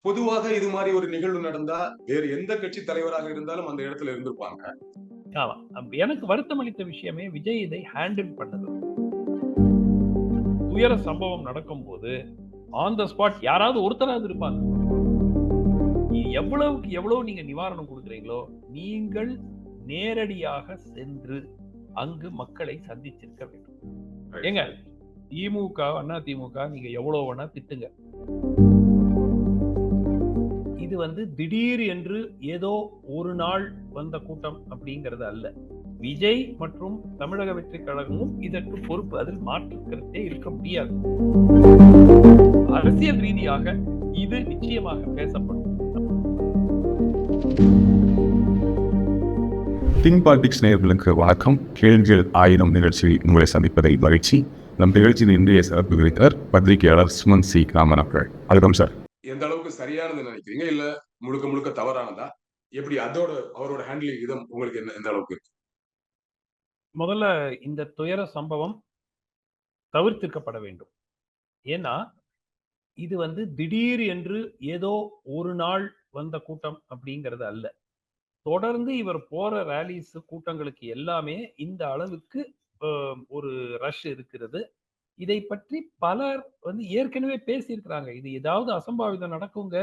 பொதுவாக இது மாதிரி ஒரு நிகழ்வு நடந்தா வேறு எந்த கட்சி தலைவராக இருந்தாலும் அந்த இடத்துல இருந்திருப்பாங்க. ஆமா. எனக்கு வருத்தம் அளித்த விஷயமே விஜய் இதை ஹேண்டில் பண்ணது. துயர சம்பவம் நடக்கும்போது ஆன் த ஸ்பாட் யாராவது ஒருத்தராவது இருப்பாங்க. எவ்வளவுக்கு எவ்வளவு நீங்க நிவாரணம் கொடுக்குறீங்களோ, நீங்கள் நேரடியாக சென்று அங்கு மக்களை சந்திச்சிருக்க வேண்டும். ஏங்க திமுக, அண்ணா திமுக நீங்க எவ்வளவு வேணா திட்டுங்க. இது திடீர் என்று ஏதோ ஒரு நாள் வந்த கூட்டம் அப்படிங்கிறது அல்ல. விஜய் மற்றும் தமிழக வெற்றி கழகமும் இதற்கு பொறுப்பு. அதில் மாற்று கருத்தே இருக்க முடியாது. அரசியல் ரீதியாக இது நிச்சயமாக பேசப்படும். திங்க் பாலிடிக்ஸ் நேயர்களுக்கு வணக்கம். கேள்விகள் 1000 நிகழ்ச்சியில் உங்களை சந்திப்பதை மகிழ்ச்சி. நம் நிகழ்ச்சியின் இன்றைய சிறப்பு விருந்தினர் பத்திரிகையாளர் சுமன் சி. ராமன் அவர்கள். வணக்கம் சார். எந்த அளவுக்கு சரியானது நினைக்கிறீங்க, இல்ல முழுக்க முழுக்க தவறானதா? எப்படி அவரோட ஹேண்ட்லிங் விதம் உங்களுக்கு எந்த அளவுக்கு இருக்கு? முதல்ல இந்த துயர சம்பவம் தவிர்த்திருக்கப்பட வேண்டும். ஏன்னா இது திடீர் என்று ஏதோ ஒரு நாள் வந்த கூட்டம் அப்படிங்கிறது அல்ல. தொடர்ந்து இவர் போற ரேலிஸ் கூட்டங்களுக்கு எல்லாமே இந்த அளவுக்கு ஒரு ரஷ் இருக்கிறது. இதை பற்றி பலர் ஏற்கனவே பேசியிருக்கிறாங்க. இது ஏதாவது அசம்பாவிதம் நடக்குங்க,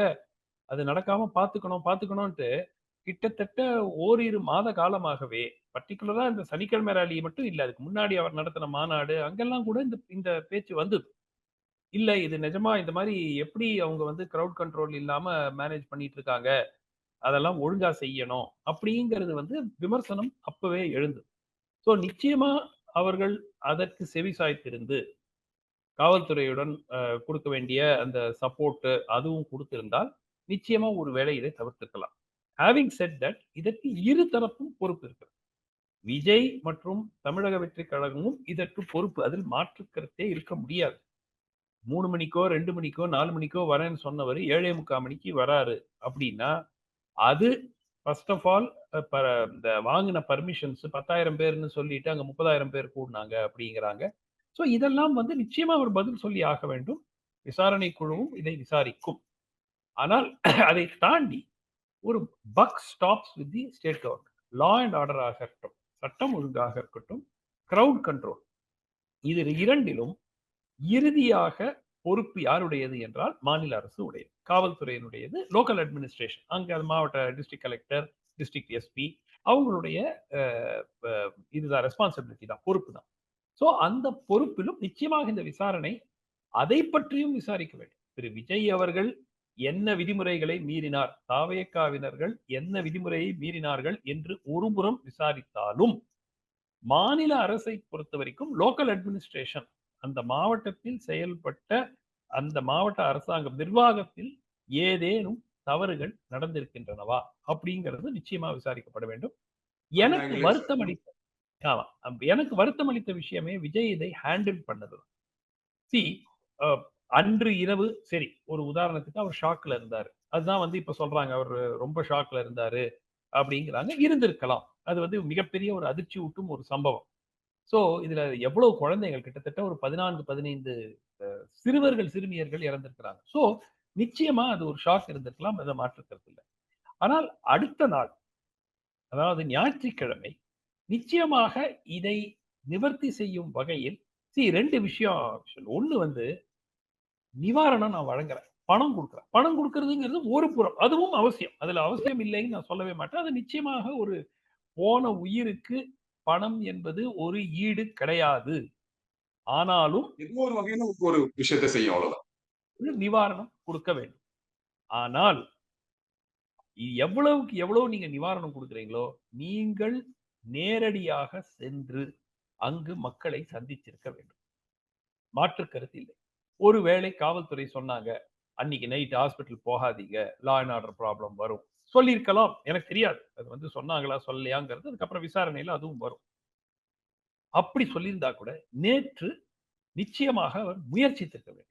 அது நடக்காம பார்த்துக்கணும்ட்டு கிட்டத்தட்ட ஓரிரு மாத காலமாகவே, பர்டிகுலரா இந்த சனிக்கிழமை ரேலி மட்டும் இல்ல, அதுக்கு முன்னாடி அவர் நடத்தின மாநாடு அங்கெல்லாம் கூட இந்த பேச்சு வந்தது. இல்ல இது நிஜமா இந்த மாதிரி எப்படி அவங்க கிரவுட் கண்ட்ரோல் இல்லாம மேனேஜ் பண்ணிட்டு இருக்காங்க, அதெல்லாம் ஒழுங்கா செய்யணும் அப்படிங்கிறது விமர்சனம் அப்பவே எழுந்தது. ஸோ நிச்சயமா அவர்கள் அதற்கு செவிசாய்த்திருந்து காவல்துறையுடன் கொடுக்க வேண்டிய அந்த சப்போர்ட் அதுவும் கொடுத்திருந்தால் நிச்சயமா ஒரு வேளை இதை தவிர்த்திருக்கலாம். ஹேவிங் செட் தட் இதற்கு இரு தரப்பும் பொறுப்பு இருக்கிறது. விஜய் மற்றும் தமிழக வெற்றி கழகமும் இதற்கு பொறுப்பு. அதில் மாற்று கருத்தே இருக்க முடியாது. 3 மணிக்கோ 2 மணிக்கோ 4 மணிக்கோ வரேன்னு சொன்னவர் 7:45 மணிக்கு வராரு அப்படின்னா அது ஃபர்ஸ்ட் ஆஃப் ஆல் இந்த வாங்கின பர்மிஷன்ஸ் 10,000 பேர்னு சொல்லிட்டு அங்க 30,000 பேர் கூடினாங்க அப்படிங்கிறாங்க. ஸோ இதெல்லாம் நிச்சயமா அவர் பதில் சொல்லி ஆக வேண்டும். விசாரணை குழுவும் இதை விசாரிக்கும். ஆனால் அதை தாண்டி ஒரு buck stops with the state government. Law and ஆர்டராக இருக்கட்டும், சட்டம் ஒழுங்காக இருக்கட்டும், கிரவுட் கண்ட்ரோல், இது இரண்டிலும் இறுதியாக பொறுப்பு யாருடையது என்றால் மாநில அரசு உடையது, காவல்துறையினுடையது, லோக்கல் அட்மினிஸ்ட்ரேஷன், அங்க மாவட்ட டிஸ்ட்ரிக்ட் கலெக்டர், டிஸ்ட்ரிக்ட் எஸ்பி அவங்களுடைய இதுதான் ரெஸ்பான்சிபிலிட்டி தான், பொறுப்பு தான். ஸோ அந்த பொறுப்பிலும் நிச்சயமாக இந்த விசாரணை அதை பற்றியும் விசாரிக்க வேண்டும். திரு விஜய் அவர்கள் என்ன விதிமுறைகளை மீறினார், தாவேக்காவினர்கள் என்ன விதிமுறையை மீறினார்கள் என்று ஒருபுறம் விசாரித்தாலும், மாநில அரசை பொறுத்த வரைக்கும் லோக்கல் அட்மினிஸ்ட்ரேஷன், அந்த மாவட்டத்தில் செயல்பட்ட அந்த மாவட்ட அரசாங்கம் நிர்வாகத்தில் ஏதேனும் தவறுகள் நடந்திருக்கின்றனவா அப்படிங்கிறது நிச்சயமா விசாரிக்கப்பட வேண்டும். எனக்கு வருத்தம் அளித்த எனக்கு வருத்தம் அளித்த விஷயமே விஜய் இதை ஹேண்டில் பண்ணது. சி அன்று இரவு சரி, ஒரு உதாரணத்துக்கு அவர் ஷாக்ல இருந்தாரு. அதுதான் இப்ப சொல்றாங்க அவர் ரொம்ப ஷாக்ல இருந்தாரு அப்படிங்கிறாங்க. இருந்திருக்கலாம். அது மிகப்பெரிய ஒரு அதிர்ச்சி ஊட்டும் ஒரு சம்பவம். சோ இதுல எவ்வளவு குழந்தைகள், கிட்டத்தட்ட ஒரு 14, 15 சிறுவர்கள், சிறுமியர்கள் இறந்திருக்கிறாங்க. சோ நிச்சயமா அது ஒரு ஷாக் இருந்திருக்கலாம். அதை மாற்றுக்கிறது இல்லை. ஆனால் அடுத்த நாள், அதாவது ஞாயிற்றுக்கிழமை, நிச்சயமாக இதை நிவர்த்தி செய்யும் வகையில் 2 விஷயம். ஒண்ணு நிவாரணம் நான் வழங்குறேன், பணம் கொடுக்குறேன். பணம் கொடுக்கறதுங்கிறது ஒரு புறம், அதுவும் அவசியம். அதுல அவசியம் இல்லைன்னு நான் சொல்லவே மாட்டேன். அது நிச்சயமாக ஒரு போன உயிருக்கு பணம் என்பது ஒரு ஈடு கிடையாது. ஆனாலும் ஒரு வகையில ஒரு விஷயத்தை செய்யும், அவ்வளவுதான். நிவாரணம் கொடுக்க வேண்டும். ஆனால் எவ்வளவுக்கு எவ்வளவு நீங்க நிவாரணம் கொடுக்குறீங்களோ, நீங்கள் நேரடியாக சென்று அங்கு மக்களை சந்திச்சிருக்க வேண்டும். மாற்று கருத்து இல்லை. ஒருவேளை காவல்துறை சொன்னாங்க, அன்னைக்கு நைட் ஹாஸ்பிட்டல் போகாதீங்க, லா அண்ட் ஆர்டர் ப்ராப்ளம் வரும், சொல்லியிருக்கலாம். எனக்கு தெரியாது அது சொன்னாங்களா சொல்லலையாங்கிறது அதுக்கப்புறம் விசாரணையில அதுவும் வரும். அப்படி சொல்லியிருந்தா கூட நேற்று நிச்சயமாக அவர் முயற்சித்திருக்க வேண்டும்.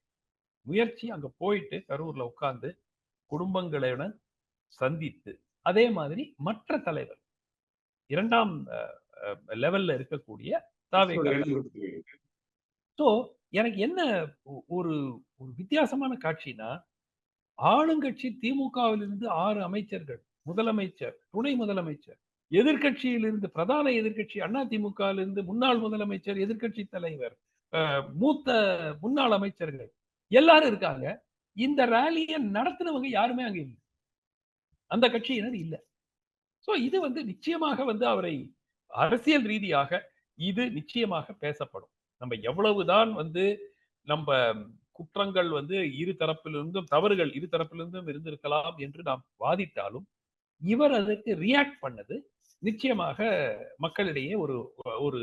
முயற்சி அங்க போயிட்டு கரூர்ல உட்கார்ந்து குடும்பங்களுடன் சந்தித்து, அதே மாதிரி மற்ற தலைவர் 2ஆம் லெவல்ல இருக்கக்கூடிய தாவேகா. சோ எனக்கு என்ன ஒரு ஒரு வித்தியாசமான காட்சினா, ஆளுங்கட்சி திமுகவிலிருந்து 6 அமைச்சர்கள், முதலமைச்சர், துணை முதலமைச்சர், எதிர்க்கட்சியிலிருந்து பிரதான எதிர்க்கட்சி அதிமுகவிலிருந்து முன்னாள் முதலமைச்சர், எதிர்க்கட்சி தலைவர், மூத்த முன்னாள் அமைச்சர்கள் எல்லாரும் இருக்காங்க. இந்த ரேலியை நடத்தினவங்க யாருமே அங்க இல்லை. அந்த கட்சியினர் இல்ல. சோ இது வந்து நிச்சயமாக வந்து அவரை அரசியல் ரீதியாக இது நிச்சயமாக பேசப்படும். நம்ம எவ்வளவுதான் வந்து நம்ம குற்றங்கள் வந்து இரு தரப்பிலிருந்தும் தவறுகள் இரு தரப்பிலிருந்தும் இருந்திருக்கலாம் என்று நாம் வாதிட்டாலும் இவர் அதற்கு ரியாக்ட் பண்ணது நிச்சயமாக மக்களிடையே ஒரு ஒரு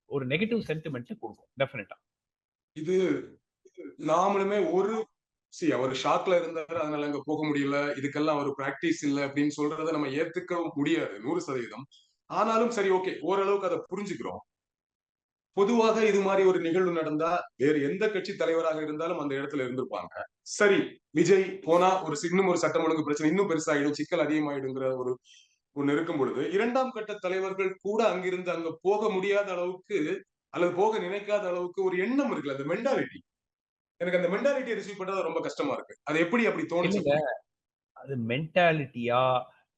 ஒரு நெகட்டிவ் சென்டிமெண்ட் கொடுக்கும். டெஃபினட்டா இது நாமளுமே அவர் ஷாக்ல இருந்தாரு, அதனால அங்க போக முடியல, இதுக்கெல்லாம் ஒரு பிராக்டிஸ் இல்ல அப்படின்னு சொல்றதை நம்ம ஏத்துக்கவும் முடியாது 100%. ஆனாலும் சரி, ஓகே, ஓரளவுக்கு அதை புரிஞ்சுக்கிறோம். பொதுவாக இது மாதிரி ஒரு நிகழ்வு நடந்தா வேறு எந்த கட்சி தலைவராக இருந்தாலும் அந்த இடத்துல இருந்திருப்பாங்க. சரி, விஜய் போனா இன்னும் ஒரு சட்டம் ஒழுங்கு பிரச்சனை இன்னும் பெருசாயிடும், சிக்கல் அதிகமாயிடுங்கிற ஒண்ணு இருக்கும் பொழுது 2ஆம் கட்ட தலைவர்கள் கூட அங்கிருந்து அங்க போக முடியாத அளவுக்கு அல்லது போக நினைக்காத அளவுக்கு ஒரு எண்ணம் இருக்குல்ல, அந்த மென்டாலிட்டி. எனக்கு அந்த மென்டாலிட்டியை ரிசீவ் பண்றது ரொம்ப கஷ்டமா இருக்கு. அது எப்படி அப்படி தோணுச்சு? அது மென்டாலிட்டியா,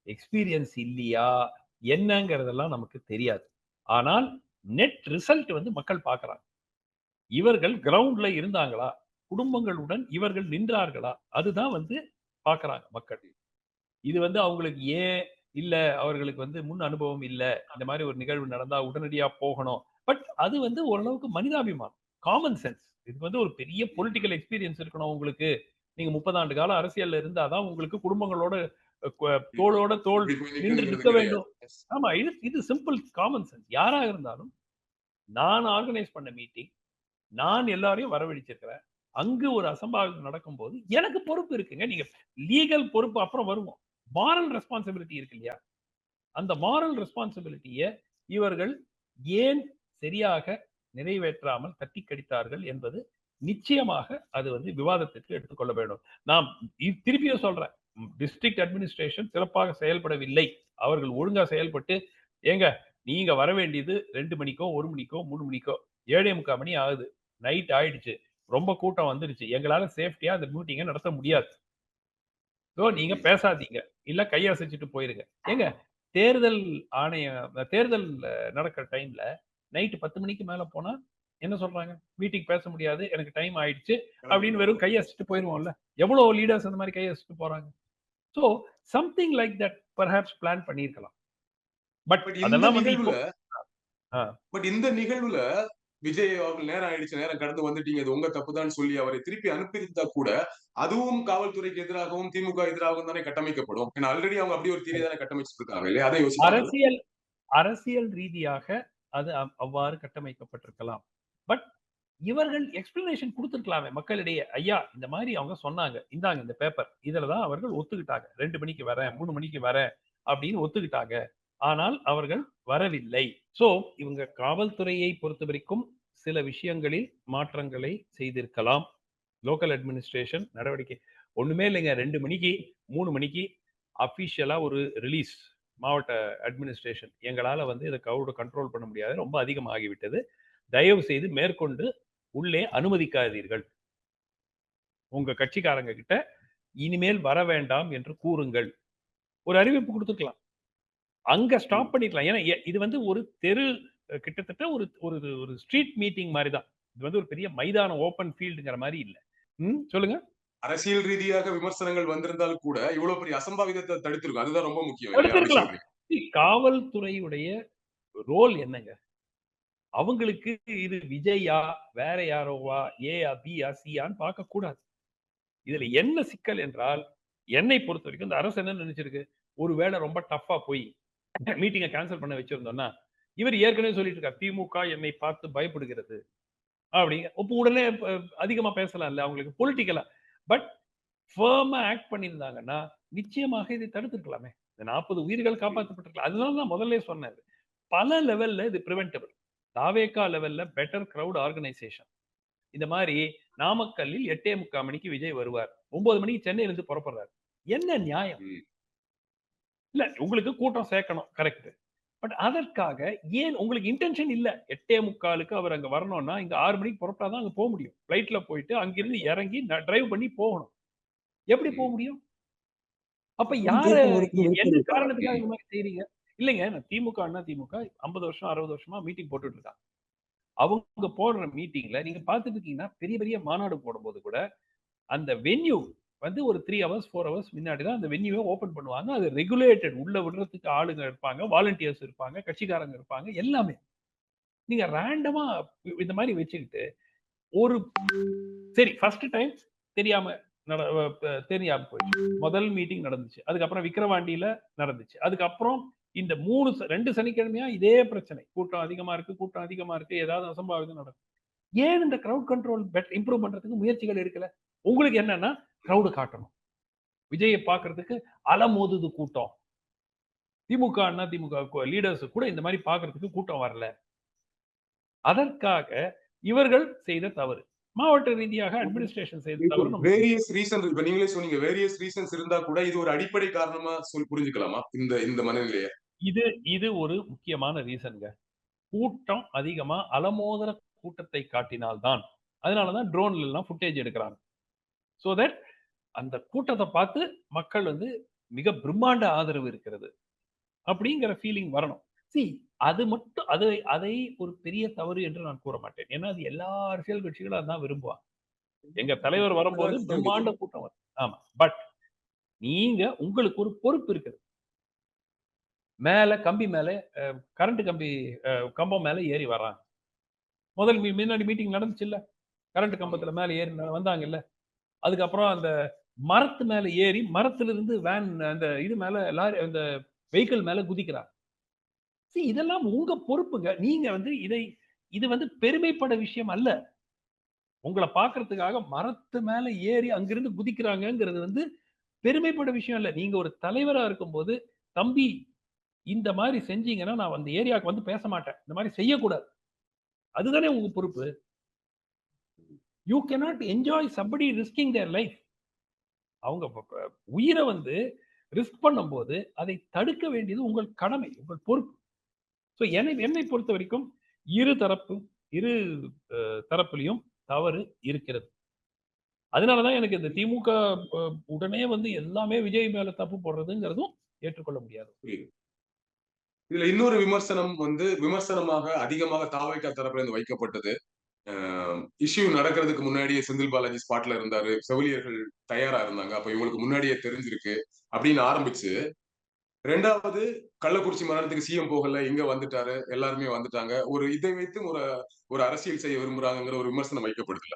எக்ஸ்பீரியன்ஸ் இல்லையா, என்னங்கிறதெல்லாம் நமக்கு தெரியாது. ஆனால் நெட் ரிசல்ட் வந்து மக்கள் பார்க்கறாங்க. இவர்கள் கிரவுண்ட்ல இருந்தாங்களா, குடும்பங்களுடன் இவர்கள் நின்றார்களா, அதுதான் வந்து பார்க்கறாங்க மக்கள். இது வந்து அவங்களுக்கு ஏன் இல்ல, அவர்களுக்கு வந்து முன் அனுபவம் இல்ல, இந்த மாதிரி ஒரு நிகழ்வு நடந்தா உடனடியா போகணும். பட் அது வந்து ஓரளவுக்கு மனிதாபிமானம், காமன் சென்ஸ். இது வந்து ஒரு பெரிய பொலிட்டிக்கல் எக்ஸ்பீரியன்ஸ் இருக்கணும் உங்களுக்கு. நீங்க 30 ஆண்டு கால அரசியல்ல இருந்தாதான் உங்களுக்கு குடும்பங்களோட தோளோட தோள் நின்று நிற்க வேண்டும். ஆமா, இது சிம்பிள் காமன் சென்ஸ். யாரா இருந்தாலும் நான் ஆர்கனைஸ் பண்ண மீட்டிங், நான் எல்லாரையும் வரவழைச்சிருக்கிறேன். அங்கு ஒரு அசம்பாவிதம் நடக்கும்போது எனக்கு பொறுப்பு இருக்குங்க. நீங்க லீகல் பொறுப்பு அப்புறம் வருவோம். மாரல் ரெஸ்பான்சிபிலிட்டி இருக்கு இல்லையா? அந்த மாரல் ரெஸ்பான்சிபிலிட்டியை இவர்கள் ஏன் சரியாக நிறைவேற்றாமல் தட்டி கழித்தார்கள் என்பது நிச்சயமாக அது வந்து விவாதத்திற்கு எடுத்துக்கொள்ள வேண்டும். நாம் திருப்பியும் சொல்றேன், டிஸ்ட்ரிக்ட் அட்மினிஸ்ட்ரேஷன் சிறப்பாக செயல்படவில்லை. அவர்கள் ஒழுங்கா செயல்பட்டு, ஏங்க நீங்க வர வேண்டியது 2 மணிக்கோ 1 மணிக்கோ 3 மணிக்கோ 7:45 மணி ஆகுது, நைட் ஆயிடுச்சு, ரொம்ப கூட்டம் வந்துருச்சு, எங்களால சேஃப்டியா அந்த மீட்டிங்கை நடத்த முடியாது, ஸோ நீங்க பேசாதீங்க, இல்ல கையசைச்சிட்டு போயிருங்க. ஏங்க தேர்தல் தேர்தல் நடக்கிற டைம்ல நைட் 10 மணிக்கு மேல போனா என்ன சொல்றாங்க? மீட்டிங் பேச முடியாது, எனக்கு டைம் ஆயிடுச்சு அப்படின்னு வெறும் கையசிட்டு போயிருவோம்ல. எவ்வளவு லீடர்ஸ் அந்த மாதிரி கையசிட்டு போறாங்க. So something like that perhaps plan பண்ணியிருக்கலாம். பட் அதெல்லாம் வந்து இந்த நிகழ்வுல விஜய் அவர்கள் நேரம் ஆயிடுச்சு, நேரம் கடந்து வந்துட்டீங்க, இது உங்க தப்புதான் சொல்லி அவரை திருப்பி அனுப்பியிருந்தா கூட அதுவும் காவல்துறைக்கு எதிராகவும் திமுக எதிராகவும் தானே கட்டமைக்கப்படும். ஏன்னா ஆல்ரெடி அவங்க அப்படி ஒரு தீரை தானே கட்டமைச்சிட்டு இருக்காங்க இல்லையா? அதை யோசிச்சு அரசியல் ரீதியாக அது அவ்வாறு கட்டமைக்கப்பட்டிருக்கலாம். பட் இவர்கள் எக்ஸ்பிளனேஷன் கொடுத்திருக்கலாமே மக்களிடையே. ஐயா இந்த மாதிரி அவங்க சொன்னாங்க, இந்தாங்க இந்த பேப்பர், இதுலதான் அவர்கள் ஒத்துக்கிட்டாங்க, 2 மணிக்கு வரேன் 3 மணிக்கு வரேன் அப்படின்னு ஒத்துக்கிட்டாங்க. ஆனால் அவர்கள் வரவில்லை. சோ இவங்க காவல்துறையை பொறுத்த வரைக்கும் சில விஷயங்களில் மாற்றங்களை செய்திருக்கலாம். லோக்கல் அட்மினிஸ்ட்ரேஷன் நடவடிக்கை ஒண்ணுமே இல்லைங்க. 2 மணிக்கு 3 மணிக்கு அபிஷியலா ஒரு ரிலீஸ், மாவட்ட அட்மினிஸ்ட்ரேஷன் எங்களால வந்து இதை கவுட கண்ட்ரோல் பண்ண முடியாது, ரொம்ப அதிகமாகிவிட்டது, தயவு செய்து மேற்கொண்டு உள்ளே அனுமதிக்காதீர்கள், உங்க கட்சிக்காரங்க கிட்ட இனிமேல் வர வேண்டாம் என்று கூறுங்கள், ஒரு அறிவிப்பு கொடுத்துக்கலாம். அங்க ஸ்டாப் பண்ணிக்கலாம். ஏன்னா இது வந்து ஒரு தெரு, கிட்டத்தட்ட ஒரு ஒரு ஸ்ட்ரீட் மீட்டிங் மாதிரி தான். இது வந்து ஒரு பெரிய மைதானம், ஓபன் ஃபீல்டுங்கிற மாதிரி இல்ல. சொல்லுங்க. அரசியல் ரீதியாக விமர்சனங்கள் வந்திருந்தால் கூட இவ்வளவு பெரிய அசம்பாவிதத்தை தடுத்திருக்கும். அதுதான் ரொம்ப முக்கியம். காவல்துறையுடைய ரோல் என்னங்க? அவங்களுக்கு இது விஜயா வேற யாரோவா, ஏயா பியா சியான்னு பார்க்க கூடாது. இதுல என்ன சிக்கல் என்றால், என்னை பொறுத்த வரைக்கும் இந்த அரசு என்ன நினைச்சிருக்கு, ஒருவேளை ரொம்ப டஃபா போய் மீட்டிங்கை கேன்சல் பண்ண வச்சிருந்தோம்னா, இவர் ஏற்கனவே சொல்லிட்டு இருக்கார், திமுக என்னை பார்த்து பயப்படுகிறது அப்படிங்க. உடனே அதிகமா பேசலாம் இல்ல அவங்களுக்கு பொலிட்டிக்கலா. பட் ஃபர்மா ஆக்ட் பண்ணியிருந்தாங்கன்னா நிச்சயமாக இதை தடுத்துக்கலாமே. இந்த 40 உயிர்கள் காப்பாற்றப்பட்டிருக்கலாம். அதனால தான் முதல்ல சொன்னேன், பல லெவல்ல இது பிரிவென்டபிள். தாவேகா லெவல்ல பெட்டர் கிரவுட் ஆர்கனைசேஷன். இந்த மாதிரி நாமக்கல்லில் 8:45 மணிக்கு விஜய் வருவார், 9 மணிக்கு சென்னையில இருந்து புறப்படுறாரு. என்ன நியாயம்? இல்ல உங்களுக்கு கூட்டம் சேர்க்கணும், கரெக்ட். பட் அதற்காக ஏன் உங்களுக்கு இன்டென்ஷன் இல்ல, 8:45க்கு அவர் அங்க வரணும்னா இங்க 6 மணிக்கு புறப்பட்டாதான் அங்க போக முடியும். பிளைட்ல போயிட்டு அங்கிருந்து இறங்கி டிரைவ் பண்ணி போகணும். எப்படி போக முடியும்? அப்ப யார என்ன காரணத்துக்காக இந்த மாதிரி செய்றீங்க? இல்லைங்க. திமுக, அண்ணா திமுக 50 வருஷம், 60 வருஷமா மீட்டிங் போட்டுட்டு இருக்காங்க. அவங்க போடுற மீட்டிங்ல நீங்க பார்த்துட்டு இருக்கீங்கன்னா, பெரிய பெரிய மாநாடு போடும்போது கூட, அந்த வென்யூ வந்து ஒரு 3 ஹவர்ஸ், 4 ஹவர்ஸ் முன்னாடி தான் அந்த வென்யூவ ஓப்பன் பண்ணுவாங்க. அது ரெகுலேட்டட். உள்ள விடுறதுக்கு ஆளுங்க இருப்பாங்க, வாலண்டியர்ஸ் இருப்பாங்க, கட்சிக்காரங்க இருப்பாங்க, எல்லாமே. நீங்க ரேண்டமா இந்த மாரி வச்சுக்கிட்டு, ஒரு சரி ஃபர்ஸ்ட் டைம் தெரியாம நட தெரியாம போயிடுச்சு. முதல் மீட்டிங் நடந்துச்சு. அதுக்கப்புறம் விக்கிரவாண்டியில நடந்துச்சு. அதுக்கப்புறம் இந்த 2 சனிக்கிழமையா இதே பிரச்சனை. கூட்டம் அதிகமா இருக்கு, கூட்டம் அதிகமா இருக்கு. ஏதாவது அசம்பாவிதம் நடக்கும். ஏன் இந்த கிரவுட் கண்ட்ரோல் இம்ப்ரூவ் பண்றதுக்கு முயற்சிகள் எடுக்கல? உங்களுக்கு என்னன்னா, கிரவுட் காட்டணும். விஜய பார்க்கறதுக்கு அலமோதுது கூட்டம். திமுக, அண்ணா திமுக லீடர்ஸ் கூட இந்த மாரி பார்க்கறதுக்கு கூட்டம் வரல. அதற்காக இவர்கள் செய்த தவறு. மாவட்ட ரீதியாக அட்மினிஸ்ட்ரேஷன் செய்த தவறு நம்ம வேரியஸ் ரீசன் இப்ப நீங்களே சொன்னீங்க. வேரியஸ் ரீசன்ஸ் இருந்தா கூட இது ஒரு அடிப்படை காரணமா புரிஞ்சுக்கலாமா? இந்த மனநிலைய? இது ஒரு முக்கியமான ரீசன்ங்க. கூட்டம் அதிகமா அலமோதுற கூட்டத்தை காட்டினால் தான். அதனால தான் ட்ரோன்ல எல்லாம் ஃபுட்டேஜ் எடுக்குறாங்க. சோ தட் அந்த கூட்டத்த பார்த்து மக்கள் வந்து மிக பிரம்மாண்ட ஆதரவு இருக்கிறது. அப்படிங்கிற ஃபீலிங் வரணும். அது மட்டும் அதை ஒரு பெரிய தவறு என்று நான் கூற மாட்டேன். ஏன்னா, அது எல்லா அரசியல் கட்சிகளும் அதான் விரும்புவாங்க. எங்க தலைவர் வரும்போது பிரம்மாண்ட கூட்டம் வரும். ஆமா. பட் நீங்க உங்களுக்கு ஒரு பொறுப்பு இருக்குது. மேல கம்பி மேல கரண்ட் கம்பி கம்பம் மேல ஏறி வர்றாங்க. முன்னாடி மீட்டிங் நடந்துச்சுல்ல. கரண்ட் கம்பத்துல மேல ஏறி வந்தாங்கல்ல. அதுக்கப்புறம் அந்த மரத்து மேல ஏறி மரத்திலிருந்து வேன் அந்த இது மேல லாரி அந்த வெஹிக்கிள் மேல குதிக்கிறாங்க. இதெல்லாம் உங்க பொறுப்புங்க. நீங்க வந்து இது வந்து பெருமைப்பட விஷயம் அல்ல. உங்கள பார்க்கறதுக்காக மரத்து மேல ஏறி அங்கிருந்து குதிக்கிறாங்கங்கிறது வந்து பெருமைப்பட விஷயம் இல்ல. நீங்க ஒரு தலைவரா இருக்கும்போது, தம்பி இந்த மாரி செஞ்சீங்கன்னா, நான் அந்த ஏரியாவுக்கு வந்து பேச மாட்டேன். இந்த மாரி செய்யக்கூடாது. அதுதானே உங்க பொறுப்பு. You cannot enjoy somebody risking their life. அவங்க உயிர வந்து ரிஸ்க் பண்ணும்போது, அதை தடுக்க வேண்டியது உங்கள் கடமை, உங்கள் பொறுப்பு. சோ என்னை பொறுத்தவரைக்கும் இரு தரப்பிலும் தவறு இருக்கிறது. அதனால தான் எனக்கு இந்த திமுக உடனே வந்து எல்லாமே விஜய் மேல தப்பு போடுறதுங்கிறதும் ஏற்றுக்கொள்ள முடியாது. இதுல இன்னொரு விமர்சனம் வந்து விமர்சனமாக அதிகமாக தாவேகா தரப்புல இருந்து வைக்கப்பட்டது. இஷ்யூ நடக்கிறதுக்கு முன்னாடியே செந்தில் பாலாஜி ஸ்பாட்ல இருந்தாரு. செவிலியர்கள் தயாரா இருந்தாங்க. அப்ப இவங்களுக்கு முன்னாடியே தெரிஞ்சிருக்கு அப்படின்னு ஆரம்பிச்சு, 2வது கள்ளக்குறிச்சி மரணத்துக்கு சிஎம் போகல, இங்க வந்துட்டாரு, எல்லாருமே வந்துட்டாங்க. இதை வைத்து ஒரு அரசியல் செய்ய விரும்புறாங்கங்கிற ஒரு விமர்சனம் வைக்கப்படுதுல்ல.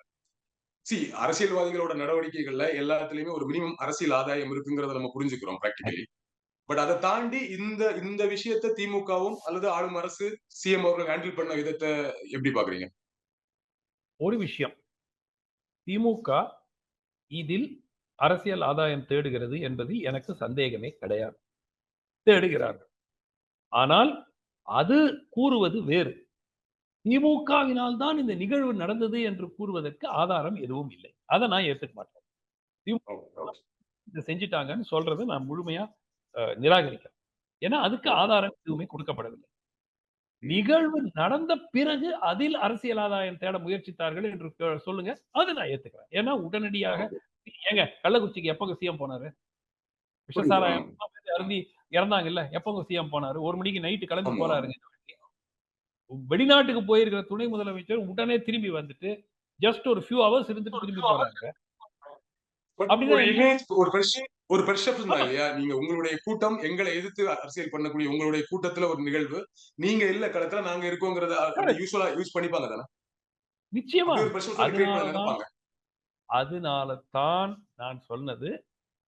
அரசியல்வாதிகளோட நடவடிக்கைகள்ல எல்லாத்துலயுமே ஒரு மினிமம் அரசியல் ஆதாயம் இருக்குங்கிறத நம்ம புரிஞ்சுக்கிறோம் பிராக்டிகலி. பட் அதை தாண்டி இந்த விஷயத்தை திமுகவும் அல்லது ஆளும் அரசு சிஎம் அவர்கள் ஹேண்டில் பண்ண விதத்தை எப்படி பாக்குறீங்க? ஒரு விஷயம், திமுக இதில் அரசியல் ஆதாயம் தேடுகிறது என்பதில் எனக்கு சந்தேகமே கிடையாது. தேடுகிறார்கள். ஆனால் அது கூறுவது வேறு. திமுகவினால் தான் இந்த நிகழ்வு நடந்தது என்று கூறுவதற்கு ஆதாரம் எதுவும் இல்லை. அதை நான் ஏத்துக்க மாட்டேன். இதை செஞ்சிட்டாங்கன்னு சொல்றதை நான் முழுமையா நிராகரிக்கிறேன். ஏன்னா அதுக்கு ஆதாரம் எதுவுமே கொடுக்கப்படவில்லை. நிகழ்வு நடந்த பிறகு அதில் அரசியல் ஆதாயம் தேட முயற்சித்தார்கள் என்று சொல்லுங்க. அதை நான் ஏத்துக்கிறேன். ஏன்னா உடனடியாக ஏங்க கள்ளக்குறிச்சிக்கு எப்பங்க சிஎம் போனாரு? விஷசாராயம் அருந்தி இறந்தாங்கல்ல, எப்பங்க சிஎம் போனாரு? 1 மணிக்கு நைட்டு கிளம்பி போறாருங்க. வெளிநாட்டுக்கு போயிருக்கிற துணை முதலமைச்சர் உடனே திரும்பி வந்துட்டு ஜஸ்ட் ஒரு ஃபியூ ஹவர்ஸ் இருந்துட்டு திரும்பி போறாங்க. ஒரு பெர்செப்ஷன் தான் இல்லையா? நீங்க உங்களுடைய கூட்டம் எங்களை எதிர்த்து அரசியல் பண்ணக்கூடிய உங்களுடைய கூட்டத்துல ஒரு நிகழ்வு, நீங்க இல்ல களத்துல நாங்க இருக்கோங்கிறத யூசுவலா யூஸ் பண்ணிப்பாங்க தானே? நிச்சயமா. அதனால தான் நான் சொன்னது,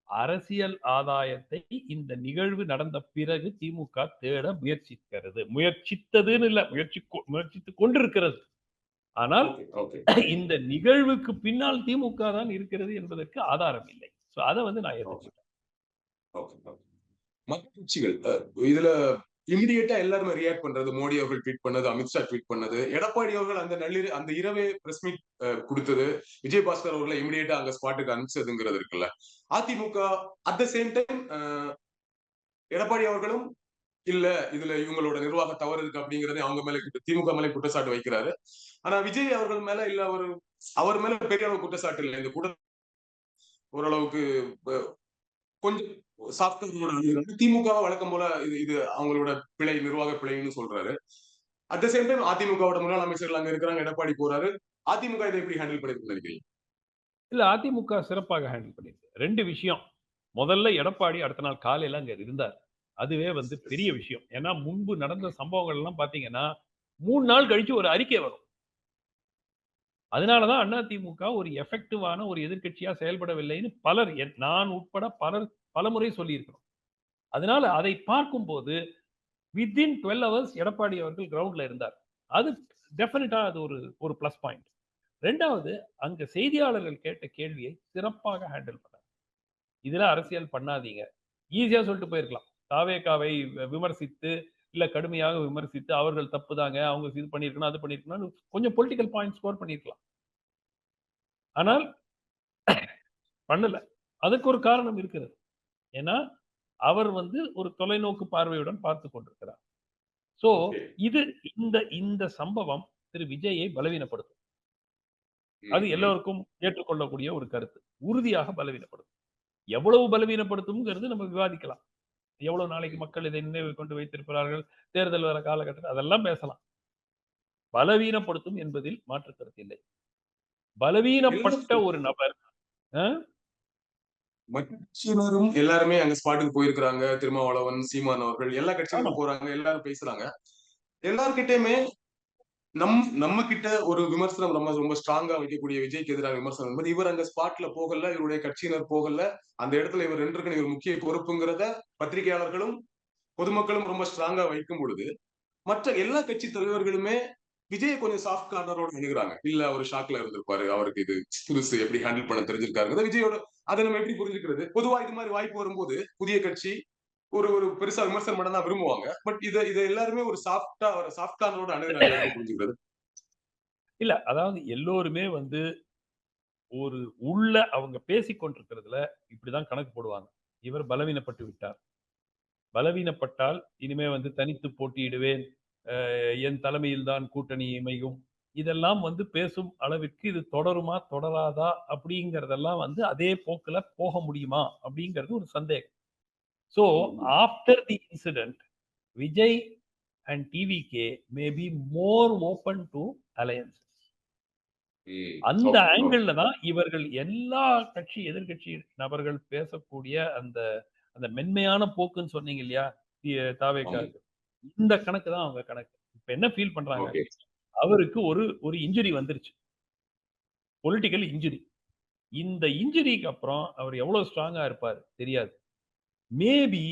அரசியல் ஆதாயத்தை இந்த நிகழ்வு நடந்த பிறகு திமுக தேட முயற்சிக்கிறது. முயற்சித்ததுன்னு இல்ல, முயற்சித்துக் கொண்டிருக்கிறது. ஆனால் இந்த நிகழ்வுக்கு பின்னால் திமுக தான் இருக்கிறது என்பதற்கு ஆதாரம் இல்லை. சோ அத வந்து நான் ஏத்துக்கிறேன். மற்ற கட்சிகள் இதுல இமிடியேட்டா எல்லாருமே ரியாக்ட் பண்றது, மோடி அவர்கள் ட்வீட் பண்ணது, அமித்ஷா ட்வீட் பண்ணது, எடப்பாடி அவர்கள் அந்த இரவே பிரஸ் மீட் கொடுத்தது, விஜயபாஸ்கர் அவர்களை இமிடியேட்டா அங்க ஸ்பாட்டுக்கு அனுப்பிச்சதுங்கிறது இருக்குல்ல. AIADMK at the same time Edappadi அவர்களும் இல்ல இதுல இவங்களோட நிர்வாக தவறு இருக்கு அப்படிங்கறதை அவங்க மேல திமுக மேல குற்றச்சாட்டு வைக்கிறாரு. ஆனா விஜய் அவர்கள் மேல இல்ல அவர் மேல பெரிய அளவு குற்றச்சாட்டு இல்லை. இந்த ஓரளவுக்கு கொஞ்சம் சாஃப்ட்வேரோட அணுகுறாங்க. திமுகவை வழக்கம் போல இது இது அவங்களோட பிழை, நிர்வாக பிழைன்னு சொல்றாரு. அட் த சேம் டைம் அதிமுகவோட முன்னாள் அமைச்சர்கள் அங்க இருக்கிறாங்க. எடப்பாடி போறாரு. அதிமுக இதை எப்படி ஹேண்டில் பண்ணிருக்குன்னு நினைக்கிறீங்க? இல்ல அதிமுக சிறப்பாக ஹேண்டில் பண்ணிருக்கு. 2 விஷயம். முதல்ல எடப்பாடி அடுத்த நாள் காலையில அங்க இருந்தார். அதுவே வந்து பெரிய விஷயம். ஏன்னா முன்பு நடந்த சம்பவங்கள் எல்லாம் பார்த்தீங்கன்னா, 3 நாள் கழிச்சு ஒரு அறிக்கை வரும். அதனால தான் அதிமுக ஒரு எஃபெக்டிவான ஒரு எதிர்க்கட்சியா செயல்படவில்லைன்னு பலர் நான் உட்பட பலர் பலமுறை சொல்லியிருக்கிறோம். அதனால அதை பார்க்கும்போது வித்தின் 12 ஹவர்ஸ் எடப்பாடி அவர்கள் கிரவுண்ட்ல இருந்தார். அது டெஃபினட்டா அது ஒரு ஒரு பிளஸ் பாயிண்ட். 2வது அங்க செய்தியாளர்கள் கேட்ட கேள்வியை சிறப்பாக ஹேண்டில் பண்ணார். இதுல அரசியல் பண்ணாதீங்க. ஈஸியா சொல்லிட்டு போயிருக்கலாம். தாவேகாவை விமர்சித்து, இல்ல கடுமையாக விமர்சித்து, அவர்கள் தப்புதாங்க, அவங்க இது பண்ணியிருக்கணும், அது பண்ணியிருக்கணும்னு கொஞ்சம் பொலிட்டிக்கல் பாயிண்ட் ஸ்கோர் பண்ணியிருக்கலாம். ஆனால் பண்ணல. அதுக்கு ஒரு காரணம் இருக்கிறது. ஏன்னா, அவர் வந்து ஒரு தொலைநோக்கு பார்வையுடன் பார்த்துக் கொண்டிருக்கிறார். So, okay. இது இந்த இந்த சம்பவம் திரு விஜயை பலவீனப்படுத்தும். அது எல்லோருக்கும் ஏற்றுக்கொள்ளக்கூடிய ஒரு கருத்து. உறுதியாக பலவீனப்படுத்தும். எவ்வளவு பலவீனப்படுத்தும்ங்கிறது நம்ம விவாதிக்கலாம். எவ்வளவு நாளைக்கு மக்கள் இதை நினைவில் கொண்டு வைத்திருக்கிறார்கள், தேர்தல் வர காலகட்டத்தில் அதெல்லாம் பேசலாம். பலவீனப்படுத்தும் என்பதில் மாற்று கருத்து இல்லை. பலவீனப்பட்ட ஒரு நபர் அ கட்சியினரும் எல்லாருமே அங்க ஸ்பாட்டுக்கு போயிருக்கிறாங்க. திருமாவளவன், சீமான் அவர்கள் எல்லா ஆமா. கட்சியினரும் போறாங்க. எல்லாரும் பேசுறாங்க. எல்லார்கிட்டயுமே நம்ம கிட்ட ஒரு விமர்சனம் ரொம்ப ரொம்ப ஸ்ட்ராங்கா வைக்கக்கூடிய விஜய்க்கு எதிரான விமர்சனம் என்பது இவர் அங்க ஸ்பாட்ல போகல, இவருடைய கட்சியினர் போகல, அந்த இடத்துல இவர் நின்றுக்கணும், இவர் முக்கிய பொறுப்புங்கிறத பத்திரிகையாளர்களும் பொதுமக்களும் ரொம்ப ஸ்ட்ராங்கா வைக்கும் பொழுது மற்ற எல்லா கட்சி தலைவர்களுமே விஜய் கொஞ்சம் சாஃப்ட் கார்னரோட அணுகுறாங்க. இல்ல அவர் ஷாக்ல இருந்திருப்பாரு, அவருக்கு இது புதுசு எப்படி ஹேண்டில் பண்ண தெரிஞ்சிருக்காருங்கிறத விஜயோட அதை நம்ம எப்படி புரிஞ்சுக்கிறது? பொதுவா இது மாதிரி வாய்ப்பு வரும்போது புதிய கட்சி ஒரு ஒரு பெருசா விமர்சனம் பண்ண தான் விரும்புவாங்க. பட் இதை எல்லாருமே ஒரு சாஃப்டா சாஃப்ட் கார்னரோட அணுகுறாங்க. எப்படி புரிஞ்சுக்கிறது? இல்ல. அதாவது எல்லோருமே வந்து ஒரு உள்ள அவங்க பேசிக் கொண்டிருக்கிறதுல இப்படிதான் கணக்கு போடுவாங்க. இவர் பலவீனப்பட்டு விட்டார். பலவீனப்பட்டால் இனிமே வந்து தனித்து போட்டியிடுவேன். என் தலைமையில் தான் கூட்டணி அமையும். இதெல்லாம் வந்து பேசும் அளவிற்கு இது தொடருமா? தொடராதா? அப்படிங்கிறதெல்லாம் வந்து அதே போக்குல போக முடியுமா? அப்படிங்கிறது ஒரு சந்தேகம். So after the incident Vijay and TVK may be more open to alliance. அந்த ஆங்கிள் தான் இவர்கள் எல்லா கட்சி எதிர்க்கட்சி நபர்கள் பேசக்கூடிய அந்த அந்த மென்மையான போக்குன்னு சொன்னீங்க இல்லையா? தாவேக்காவுக்கு. இந்த கணக்கு தான் அவங்க கணக்கு. இப்ப என்ன ஃபீல் பண்றாங்க? ஓகே. அவருக்கு ஒரு ஒரு இன்ஜுரி வந்துருச்சு. Political injury. இந்த இன்ஜுரிக்கு அப்புறம் அவர் எவ்வளவு ஸ்ட்ராங்கா இருப்பாரு தெரியாது. மேபி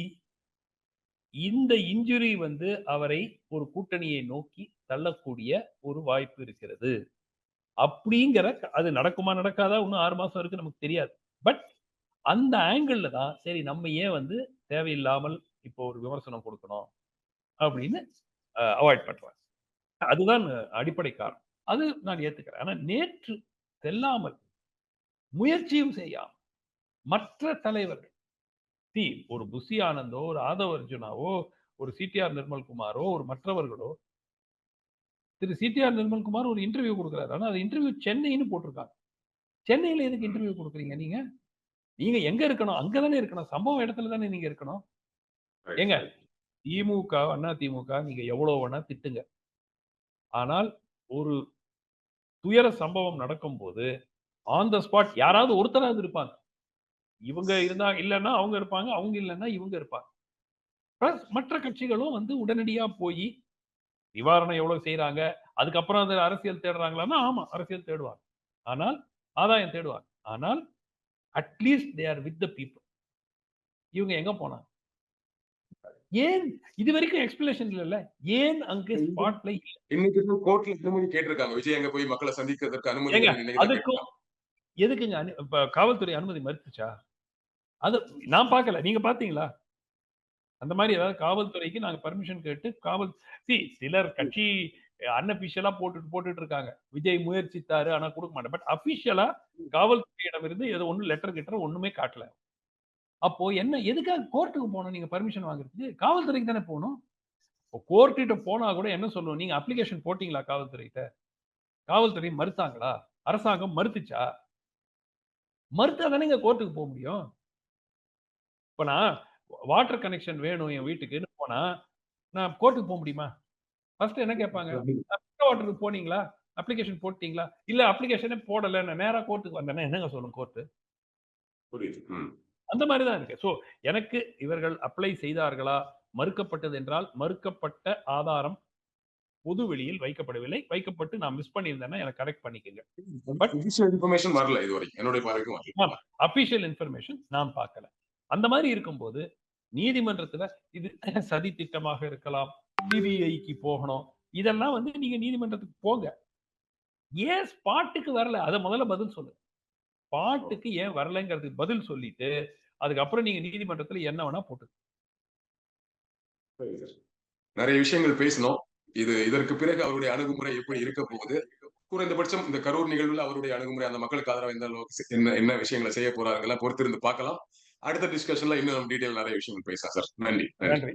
இந்த இன்ஜுரி வந்து அவரை ஒரு கூட்டணியை நோக்கி தள்ளக்கூடிய ஒரு வாய்ப்பு இருக்கிறது. அப்படிங்கிற அது நடக்குமா நடக்காதா இன்னும் 6 மாசம் இருக்கு நமக்கு தெரியாது. பட் அந்த ஆங்கிள்ல தான் சரி நம்ம ஏன் வந்து தேவையில்லாமல் இப்போ ஒரு விமர்சனம் கொடுக்கணும் அப்படின்னு அவாய்ட் பண்றாங்க. அதுதான் அடிப்படை காரணம். அது நான் ஏத்துக்கிறேன். ஆனா நேற்று செல்லாமல் முயற்சியும் செய்யாமல் மற்ற தலைவர்கள் ஒரு புஷி ஆனந்தோ, ஒரு ஆதவ் அர்ஜுனாவோ, ஒரு சிடிஆர் நிர்மல்குமாரோ, ஒரு மற்றவர்களோ திரு சிடிஆர் நிர்மல்குமார் ஒரு இன்டர்வியூ கொடுக்கிறாரு. ஆனா அது இன்டர்வியூ சென்னைன்னு போட்டிருக்காங்க. சென்னையில எதுக்கு இன்டர்வியூ கொடுக்குறீங்க நீங்க? நீங்க எங்க இருக்கணும்? அங்க தானே இருக்கணும். சம்பவ இடத்துல தானே நீங்க இருக்கணும். ஏங்க திமுக, அண்ணா திமுக நீங்க எவ்வளவு வேணா திட்டுங்க. ஆனால் ஒரு துயர சம்பவம் நடக்கும்போது ஆன் த ஸ்பாட் யாராவது ஒருத்தராவது இருப்பாங்க. இவங்க இருந்தா இல்லன்னா அவங்க இருப்பாங்க. அவங்க இல்லன்னா இவங்க இருப்பாங்க. பிளஸ் மற்ற கட்சிகளும் வந்து உடனடியா போயி நிவாரணம் எவ்வளவு செய்றாங்க. அதுக்கப்புறம் அந்த அரசியல் தேடுறாங்களான்னா, ஆமா அரசியல் தேடுவாங்க. ஆனால் ஆதாயம் தேடுவாங்க. ஆனால் at least they are with the people. இவங்க எங்க போனாங்க? ஏன் இதுவரைக்கும் எக்ஸ்பிளனேஷன் இல்லல்ல. ஏன் அங்க ஸ்பாட்ல இல்ல? இன்னைக்கு கோர்ட்ல அனுமதி கேட்டிருக்காங்க. விஜய் அங்க போய் மக்களை சந்திக்கிறதற்கு அனுமதி ஏங்க வேணும்னு இன்னைக்கு தான் அதுக்கும் கேட்டிருக்காங்க. எதுக்குங்க இப்ப காவல்துறை அனுமதி மறுத்துச்சா? அது நான் பார்க்கல. நீங்க பார்த்தீங்களா? அந்த மாரி ஏதாவது காவல்துறைக்கு நாங்க பெர்மிஷன் கேட்டு சிலர் கட்சி அன்அபிஷியலா போட்டுட்டு இருக்காங்க. விஜய் முயற்சித்தாரு. ஆனா குடுக்க மாட்டேன். பட் அபிஷியலா காவல்துறையிடமிருந்து ஏதோ ஒண்ணும் லெட்டர் கிட்டர் ஒண்ணுமே காட்டல. அப்போ என்ன எதுக்காக கோர்ட்டுக்கு போணும் நீங்க பெர்மிஷன் வாங்குறதுக்கு? காவல்துறைக்கு தானே போணும். இப்போ கோர்ட் கிட்ட போனா கூட என்ன சொல்லணும்? நீங்க அப்ளிகேஷன் போட்டீங்களா காவல்துறையிட்ட? காவல்துறை மறுத்தாங்களா? அரசாங்கம் மறுத்துச்சா? மறுத்தா தானேங்க கோர்ட்டுக்கு போக முடியும். இப்ப நான் வாட்டர் கனெக்ஷன் வேணும் என் வீட்டுக்குன்னு போனா, நான் கோர்ட்டுக்கு போக முடியுமா? ஃபர்ஸ்ட் என்ன கேட்பாங்க? வாட்டருக்கு போனீங்களா? அப்ளிகேஷன் போட்டீங்களா? இல்ல அப்ளிகேஷனே போடல. நான் நேரா கோர்ட்டுக்கு வந்தேன்னா என்னங்க சொல்லும் கோர்ட்? புரியுது. அந்த மாரி தான் இருக்கு. எனக்கு இவர்கள் அப்ளை செய்தார்களா? மறுக்கப்பட்டது என்றால், மறுக்கப்பட்ட ஆதாரம் பொது வெளியில் வைக்கப்படவில்லை. வைக்கப்பட்டு நான் மிஸ் பண்ணியிருந்தேன்னா எனக்கு கரெக்ட் பண்ணிக்கங்க. பட் இன்ஃபர்மேஷன் வரல இதுவரைக்கும். என்னுடைய பார்வைக்கும் வரல. அபிஷியல் இன்ஃபர்மேஷன் நான் பார்க்கல. அந்த மாரி இருக்கும்போது, நீதிமன்றத்துல இது சதி திட்டமாக இருக்கலாம். சிபிஐக்கு போகணும். இதெல்லாம் வந்து நீங்க நீதிமன்றத்துக்கு போங்க. ஏன் ஸ்பாட்டுக்கு வரல? அத முதல்ல பதில் சொல்லுங்க. ஸ்பாட்டுக்கு ஏன் வரலங்கிறதுக்கு பதில் சொல்லிட்டு, அதுக்கப்புறம் நீங்க நீதிமன்றத்துல என்ன வேணா போட்டுக்கங்க. சரி சார். நிறைய விஷயங்கள் பேசினோம். இதற்கு பிறகு அவருடைய அணுகுமுறை எப்படி இருக்க போகுது? குறைந்தபட்சம் இந்த கரூர் நிகழ்வுல அவருடைய அணுகுமுறை அந்த மக்களுக்கு ஆதரவா எந்த அளவுக்கு என்ன விஷயங்களை செய்ய போறாங்க பொறுத்திருந்து பார்க்கலாம். அடுத்த டிஸ்கஷன்ல இன்னும் டீடைல் நிறைய விஷயங்கள் பேசலாம் சார். நன்றி. நன்றி.